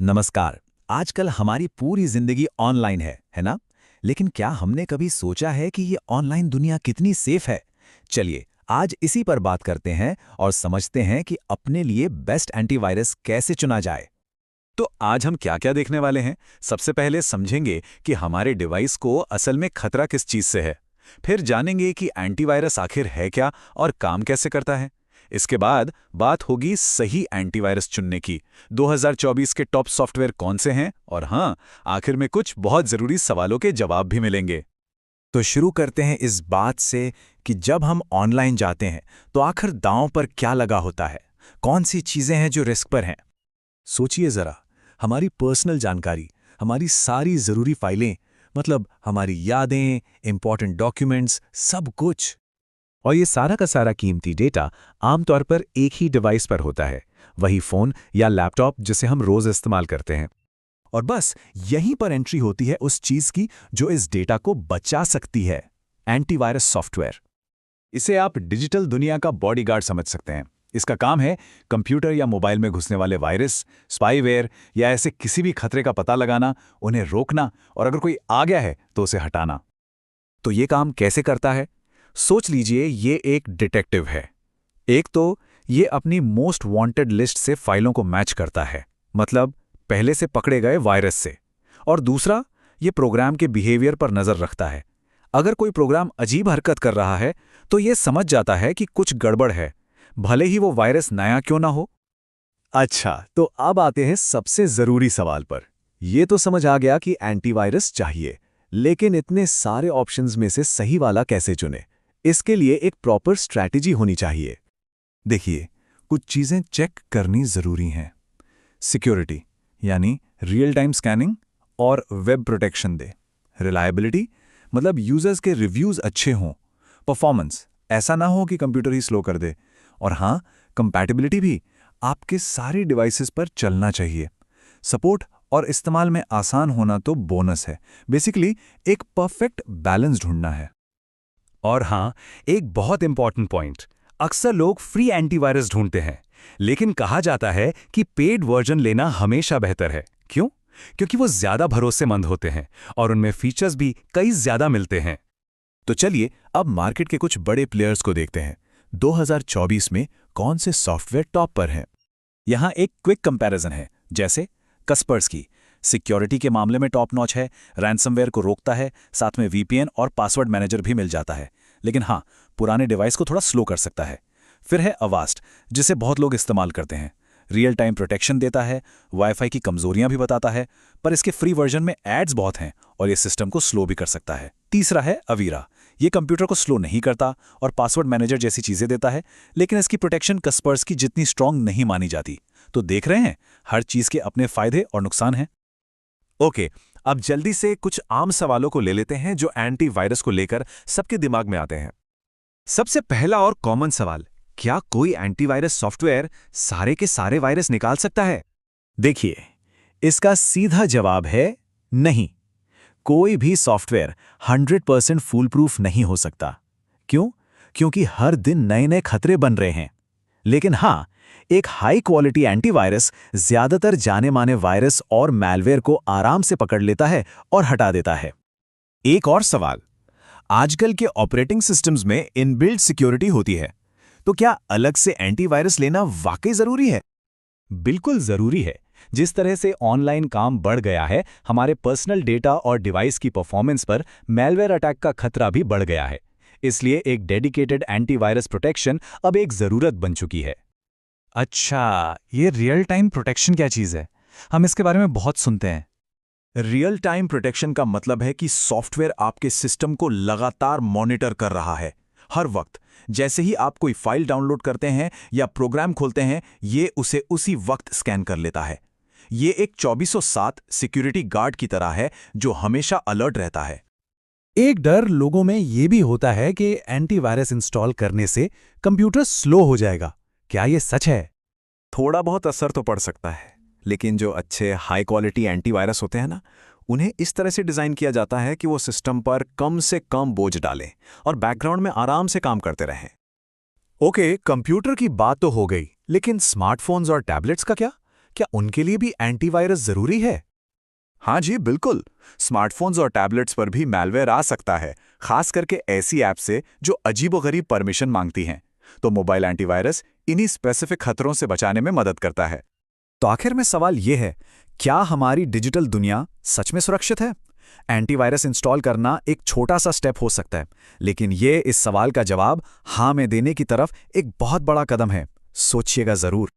नमस्कार। आजकल हमारी पूरी जिंदगी ऑनलाइन है ना? लेकिन क्या हमने कभी सोचा है कि ये ऑनलाइन दुनिया कितनी सेफ है? चलिए, आज इसी पर बात करते हैं और समझते हैं कि अपने लिए बेस्ट एंटीवायरस कैसे चुना जाए। तो आज हम क्या-क्या देखने वाले हैं? सबसे पहले समझेंगे कि हमारे डिवाइस को असल में खतरा किस चीज से है। फिर जानेंगे कि एंटीवायरस आखिर है क्या और काम कैसे करता है। इसके बाद बात होगी सही एंटीवायरस चुनने की। 2024 के टॉप सॉफ्टवेयर कौन से हैं और हाँ, आखिर में कुछ बहुत जरूरी सवालों के जवाब भी मिलेंगे। तो शुरू करते हैं इस बात से कि जब हम ऑनलाइन जाते हैं तो आखिर दांव पर क्या लगा होता है? कौन सी चीजें हैं जो रिस्क पर हैं? सोचिए जरा, हमारी पर्सनल जानकारी, हमारी सारी जरूरी फाइलें, मतलब हमारी यादें, इंपॉर्टेंट डॉक्यूमेंट्स, सब कुछ। और ये सारा का सारा कीमती डेटा आमतौर पर एक ही डिवाइस पर होता है, वही फोन या लैपटॉप जिसे हम रोज इस्तेमाल करते हैं। और बस यहीं पर एंट्री होती है उस चीज की जो इस डेटा को बचा सकती है, एंटीवायरस सॉफ्टवेयर। इसे आप डिजिटल दुनिया का बॉडीगार्ड समझ सकते हैं। इसका काम है कंप्यूटर या मोबाइल में घुसने वाले वायरस, स्पाईवेयर या ऐसे किसी भी खतरे का पता लगाना, उन्हें रोकना और अगर कोई आ गया है तो उसे हटाना। तो ये काम कैसे करता है? सोच लीजिए ये एक डिटेक्टिव है। एक तो ये अपनी मोस्ट वांटेड लिस्ट से फाइलों को मैच करता है, मतलब पहले से पकड़े गए वायरस से। और दूसरा, ये प्रोग्राम के बिहेवियर पर नजर रखता है। अगर कोई प्रोग्राम अजीब हरकत कर रहा है तो ये समझ जाता है कि कुछ गड़बड़ है, भले ही वो वायरस नया क्यों ना हो। अच्छा, तो अब आते हैं सबसे जरूरी सवाल पर। ये तो समझ आ गया कि एंटीवायरस चाहिए, लेकिन इतने सारे ऑप्शंस में से सही वाला कैसे चुने? इसके लिए एक प्रॉपर स्ट्रैटेजी होनी चाहिए। देखिए, कुछ चीजें चेक करनी जरूरी हैं। सिक्योरिटी, यानी रियल टाइम स्कैनिंग और वेब प्रोटेक्शन दे। रिलायबिलिटी, मतलब यूजर्स के रिव्यूज अच्छे हों। परफॉर्मेंस, ऐसा ना हो कि कंप्यूटर ही स्लो कर दे। और हाँ, कंपैटिबिलिटी भी, आपके सारे डिवाइसेस पर चलना चाहिए। सपोर्ट और इस्तेमाल में आसान होना तो बोनस है। बेसिकली एक परफेक्ट बैलेंस ढूंढना है। और हाँ, एक बहुत इंपॉर्टेंट पॉइंट, अक्सर लोग फ्री एंटीवायरस ढूंढते हैं, लेकिन कहा जाता है कि पेड वर्जन लेना हमेशा बेहतर है। क्यों? क्योंकि वो ज्यादा भरोसेमंद होते हैं और उनमें फीचर्स भी कई ज्यादा मिलते हैं। तो चलिए अब मार्केट के कुछ बड़े प्लेयर्स को देखते हैं। 2024 में कौन से सॉफ्टवेयर टॉप पर हैं? यहाँ एक क्विक कंपैरिजन है। जैसे कस्पर्सकी सिक्योरिटी के मामले में टॉप नॉच है, रैंसमवेयर को रोकता है, साथ में वीपीएन और पासवर्ड मैनेजर भी मिल जाता है। लेकिन हाँ, पुराने डिवाइस को थोड़ा स्लो कर सकता है। फिर है अवास्ट, जिसे बहुत लोग इस्तेमाल करते हैं। रियल टाइम प्रोटेक्शन देता है, वाईफाई की कमजोरियां भी बताता है, पर इसके फ्री वर्जन में एड्स बहुत हैं और ये सिस्टम को स्लो भी कर सकता है। तीसरा है अवीरा, ये कंप्यूटर को स्लो नहीं करता और पासवर्ड मैनेजर जैसी चीजें देता है, लेकिन इसकी प्रोटेक्शन कस्पर्स की जितनी स्ट्रांग नहीं मानी जाती। तो देख रहे हैं, हर चीज के अपने फायदे और नुकसान हैं। ओके, अब जल्दी से कुछ आम सवालों को ले लेते हैं जो एंटीवायरस को लेकर सबके दिमाग में आते हैं। सबसे पहला और कॉमन सवाल, क्या कोई एंटीवायरस सॉफ्टवेयर सारे के सारे वायरस निकाल सकता है? देखिए, इसका सीधा जवाब है नहीं। कोई भी सॉफ्टवेयर 100% फूल प्रूफ नहीं हो सकता। क्यों? क्योंकि हर दिन नए नए खतरे बन रहे हैं। लेकिन हाँ, एक हाई क्वालिटी एंटीवायरस ज्यादातर जाने माने वायरस और मैलवेयर को आराम से पकड़ लेता है और हटा देता है। एक और सवाल, आजकल के ऑपरेटिंग सिस्टम्स में इनबिल्ट सिक्योरिटी होती है, तो क्या अलग से एंटीवायरस लेना वाकई जरूरी है? बिल्कुल जरूरी है। जिस तरह से ऑनलाइन काम बढ़ गया है, हमारे पर्सनल डेटा और डिवाइस की परफॉर्मेंस पर मैलवेयर अटैक का खतरा भी बढ़ गया है। इसलिए एक डेडिकेटेड एंटीवायरस प्रोटेक्शन अब एक जरूरत बन चुकी है। अच्छा, ये रियल टाइम प्रोटेक्शन क्या चीज़ है? हम इसके बारे में बहुत सुनते हैं। रियल टाइम प्रोटेक्शन का मतलब है कि सॉफ्टवेयर आपके सिस्टम को लगातार मॉनिटर कर रहा है। हर वक्त, जैसे ही आप कोई फाइल डाउनलोड करते हैं या प्रोग्राम खोलते हैं, ये उसे उसी वक्त स्कैन कर लेता है। ये एक 24/7 सिक्योरिटी गार्ड की तरह है जो हमेशा अलर्ट रहता है। एक डर लोगों में ये भी होता है कि एंटीवायरस इंस्टॉल करने से कंप्यूटर स्लो हो जाएगा। क्या ये सच है? थोड़ा बहुत असर तो पड़ सकता है, लेकिन जो अच्छे हाई क्वालिटी एंटीवायरस होते हैं ना, उन्हें इस तरह से डिज़ाइन किया जाता है कि वो सिस्टम पर कम से कम बोझ डालें और बैकग्राउंड में आराम से काम करते रहें। ओके, कंप्यूटर की बात तो हो गई, लेकिन स्मार्टफोन्स और टैबलेट्स का क्या? क्या उनके लिए भी एंटीवायरस जरूरी है? हाँ जी, बिल्कुल। स्मार्टफोन्स और टैबलेट्स पर भी मैलवेयर आ सकता है, खास करके ऐसी ऐप से जो अजीबोगरीब परमिशन मांगती हैं। तो मोबाइल एंटीवायरस इन्हीं स्पेसिफिक खतरों से बचाने में मदद करता है। तो आखिर में सवाल यह है, क्या हमारी डिजिटल दुनिया सच में सुरक्षित है? एंटीवायरस इंस्टॉल करना एक छोटा सा स्टेप हो सकता है, लेकिन ये इस सवाल का जवाब हाँ में देने की तरफ एक बहुत बड़ा कदम है। सोचिएगा जरूर।